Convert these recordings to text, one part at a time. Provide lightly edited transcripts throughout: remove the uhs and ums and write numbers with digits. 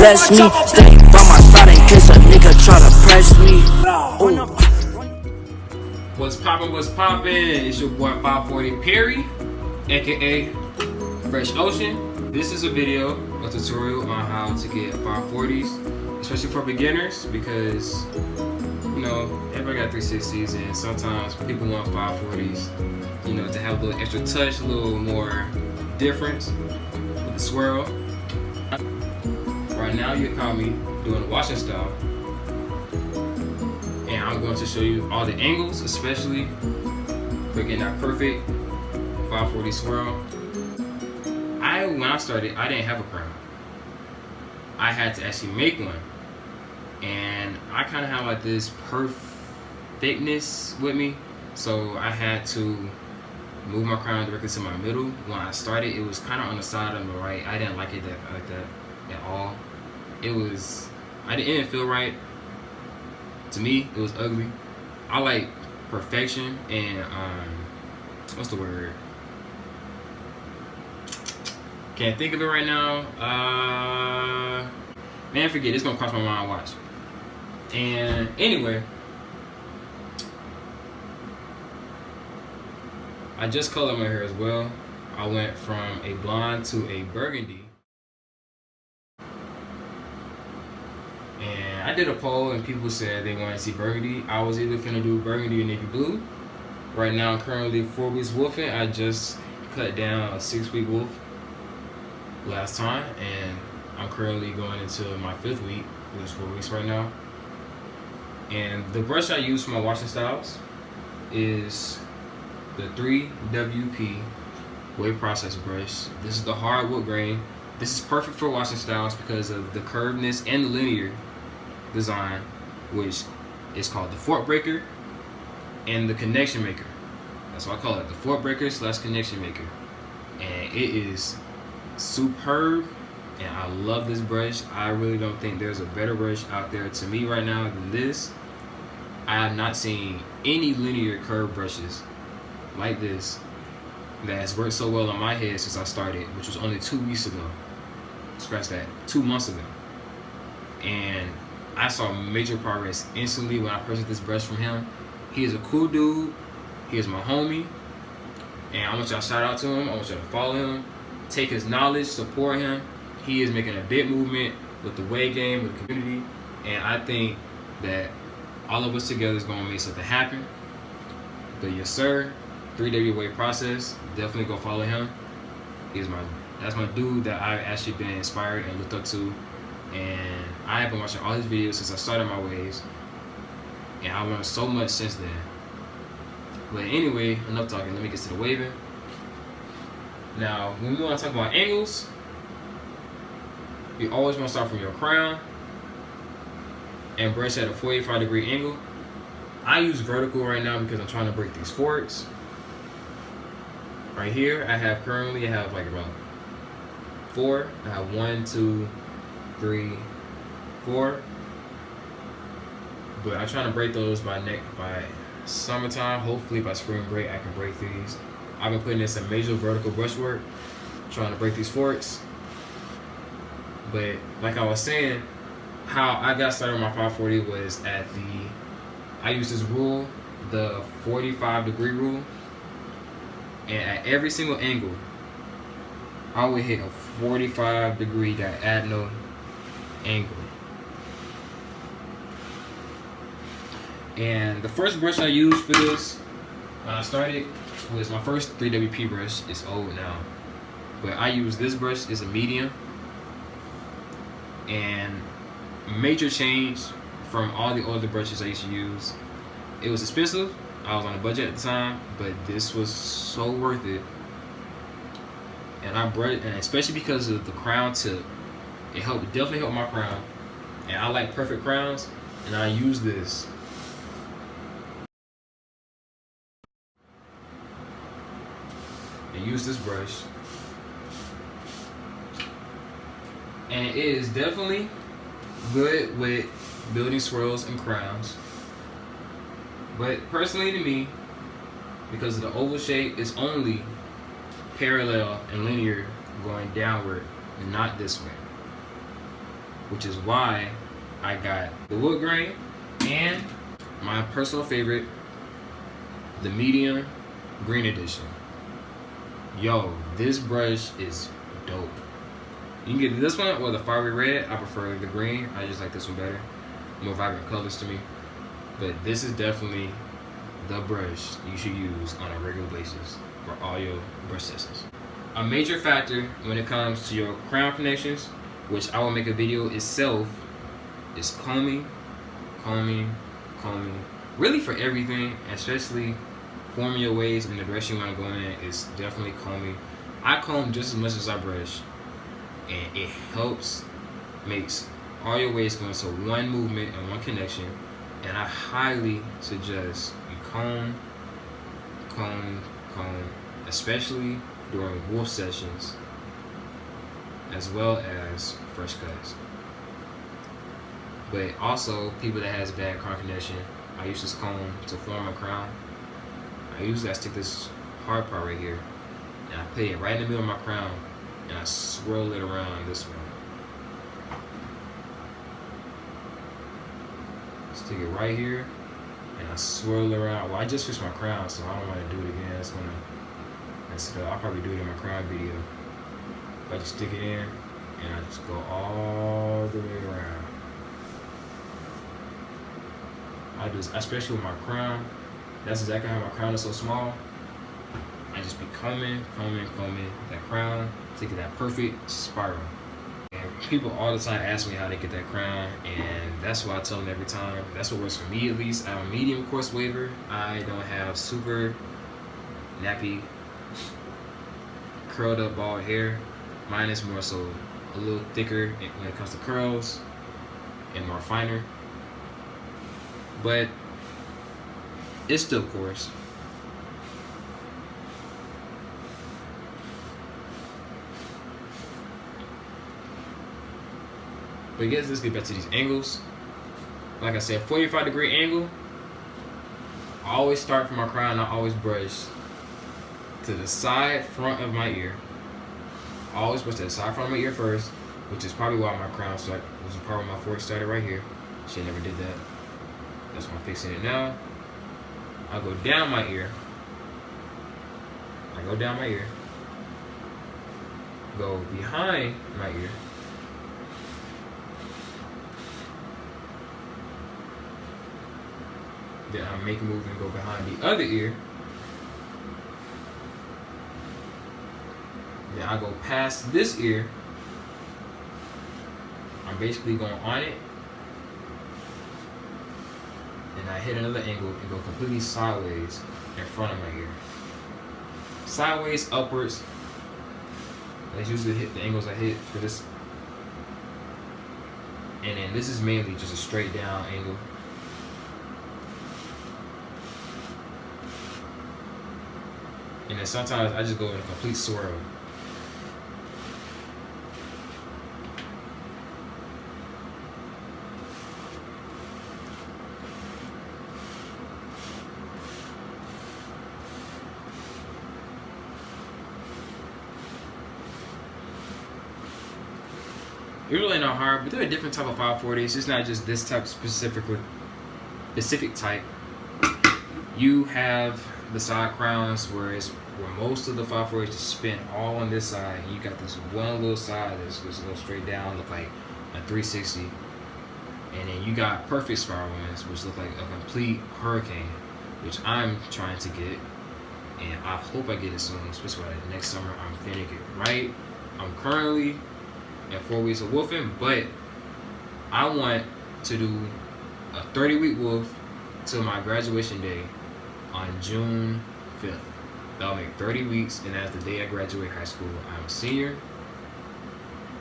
bless me. Stay by my side in case a nigga try to press me. What's poppin'? It's your boy 540 Perry, aka Fresh Ocean. This is a video, a tutorial on how to get 540s, especially for beginners, because you know everybody got 360s, and sometimes people want 540s, you know, to have a little extra touch, a little more difference with the swirl. Right now, you caught me doing the washing style. And I'm going to show you all the angles, especially for getting that perfect 540 swirl. When I started, I didn't have a crown. I had to actually make one. And I kind of have like this perfectness with me. So I had to move my crown directly to my middle. When I started, it was kind of on the side on the right. I didn't like it like that at all. It didn't feel right. To me, it was ugly. I like perfection and what's the word? Can't think of it right now. Man, forget it. It's gonna cross my mind. Watch. And anyway, I just colored my hair as well. I went from a blonde to a burgundy. And I did a poll and people said they wanted to see burgundy. I was either finna do burgundy or navy blue. Right now I'm currently 4 weeks wolfing. I just cut down a 6-week wolf last time, and I'm currently going into my 5th week, which is 4 weeks right now. And the brush I use for my washing styles is the 3WP wave process brush. This is the hard wood grain. This is perfect for washing styles because of the curvedness and the linear design, which is called the fork breaker and the connection maker. That's what I call it, the fork breaker / connection maker. And it is superb, and I love this brush. I really don't think there's a better brush out there to me right now than this. I have not seen any linear curved brushes like this that has worked so well on my head since I started, which was only 2 weeks ago. Scratch that, 2 months ago. And I saw major progress instantly when I purchased this brush from him. He is a cool dude. He is my homie. And I want y'all to shout out to him. I want y'all to follow him. Take his knowledge, support him. He is making a big movement with the wave game, with the community. And I think that all of us together is going to make something happen. But yes, sir, 3W Wave Process. Definitely go follow him. That's my dude that I've actually been inspired and looked up to. And I have been watching all his videos since I started my waves, and I learned so much since then. But anyway, enough talking. Let me get to the waving. Now, when we want to talk about angles, you always want to start from your crown and brush at a 45-degree angle. I use vertical right now because I'm trying to break these forks. Right here, I have like about 4. I have 1, 2, 3, 4. But I'm trying to break those by summertime. Hopefully by spring break I can break these. I've been putting in some major vertical brushwork, trying to break these forks. But like I was saying, how I got started on my 540 was I used this rule, the 45-degree rule. And at every single angle, I would hit a 45-degree diagonal angle. And the first brush I used for this when I started was my first 3WP brush. It's old now, but I use this brush. It's a medium, and major change from all the older brushes I used to use. It was expensive. I was on a budget at the time, but this was so worth it. And especially because of the crown tip, it definitely helped my crown. And I like perfect crowns, and I use this. And use this brush. And it is definitely good with building swirls and crowns. But personally to me, because of the oval shape, it's only parallel and linear going downward and not this way. which is why I got the wood grain and my personal favorite, the medium green edition. Yo, this brush is dope. You can get this one or the fiery red. I prefer the green. I just like this one better. More vibrant colors to me. But this is definitely the brush you should use on a regular basis for all your brush sessions. A major factor when it comes to your crown connections, which I will make a video itself, is combing. Really for everything, especially forming your waves in the direction you want to go in, is definitely combing. I comb just as much as I brush, and it helps, makes all your waves go into one movement and one connection. And I highly suggest you comb, especially during wolf sessions, as well as fresh cuts. But also, people that has bad crown connection, I use this comb to form a crown. I stick this hard part right here, and I put it right in the middle of my crown, and I swirl it around this way. Stick it right here, and I swirl it around. Well, I just fixed my crown, so I don't want to do it again. It's gonna mess it up. I'll probably do it in my crown video. I just stick it in, and I just go all the way around. Especially with my crown, that's exactly how my crown is so small. I just be combing that crown to get that perfect spiral. And people all the time ask me how they get that crown, and that's what I tell them every time. That's what works for me, at least. I'm a medium coarse waver. I don't have super nappy, curled up bald hair. Mine is more so a little thicker when it comes to curls and more finer. But it's still coarse. But guys, let's get back to these angles. Like I said, 45-degree angle. I always start from my crown. I always brush to the side front of my ear. I always brush to the side front of my ear first, which is probably why my crown started. Which is probably my fork started right here. She never did that. That's why I'm fixing it now. I go down my ear. Go behind my ear. Then I make a move and go behind the other ear. Then I go past this ear. I'm basically going on it. And I hit another angle and go completely sideways in front of my ear. Sideways, upwards. That's usually hit the angles I hit for this. And then this is mainly just a straight down angle. And then sometimes I just go in a complete swirl. It's really not hard, but there are different type of 540s. It's not just this type specific type. You have the side crowns where most of the 540s just spin all on this side. And you got this one little side that's just go straight down, look like a 360. And then you got perfect spiral ones, which look like a complete hurricane, which I'm trying to get. And I hope I get it soon, especially by next summer. I'm finna get right. I'm currently at 4 weeks of wolfing, but I want to do a 30-week wolf till my graduation day on June 5th. That'll make 30 weeks, and that's the day I graduate high school. I'm a senior,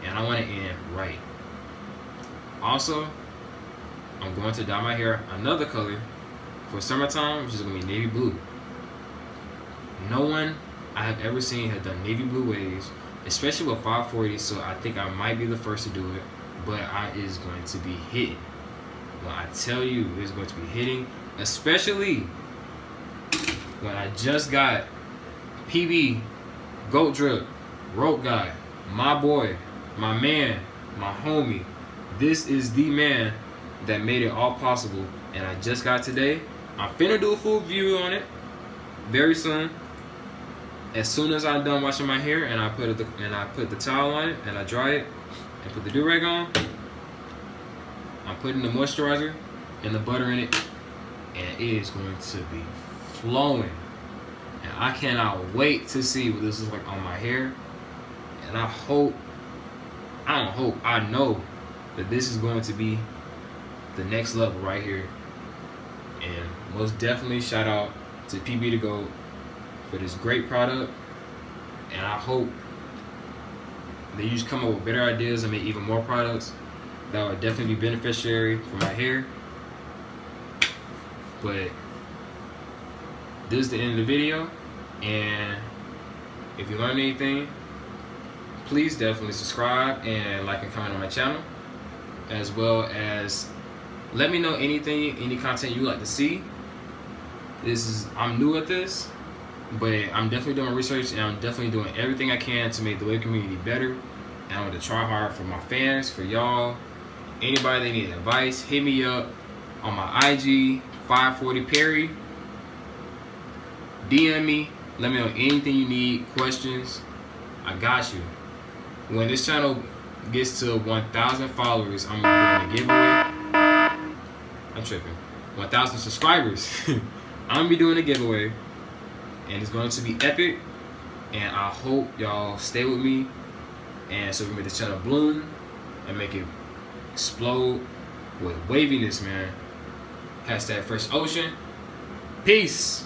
and I want to end right. Also, I'm going to dye my hair another color for summertime, which is going to be navy blue. No one I have ever seen has done navy blue waves, especially with 540, so I think I might be the first to do it, but it is going to be hitting. When I tell you it's going to be hitting, especially when I just got PB, Goat Drip, Rope Guy, my boy, my man, my homie, This is the man that made it all possible, and I just got today. I'm finna do a full review on it very soon. As soon as I'm done washing my hair and I put the towel on it and I dry it and put the do-rag on, I'm putting the moisturizer and the butter in it, and it is going to be flowing. And I cannot wait to see what this is like on my hair. And I know that this is going to be the next level right here. And most definitely shout out to PB the GOAT for this great product. And I hope that you just come up with better ideas and make even more products that would definitely be beneficiary for my hair. But this is the end of the video, and if you learned anything, please definitely subscribe and like and comment on my channel, as well as let me know any content you like to see. I'm new at this, but I'm definitely doing research, and I'm definitely doing everything I can to make the wave community better. And I want to try hard for my fans, for y'all. Anybody that need advice, hit me up on my IG, 540 Perry. DM me, let me know anything you need, questions. I got you. When this channel gets to 1,000 followers, I'm doing a giveaway. I'm tripping. 1,000 subscribers. I'm gonna be doing a giveaway, and it's going to be epic. And I hope y'all stay with me, and so we can make this channel bloom and make it explode with waviness, man. #FreshOcean. Peace.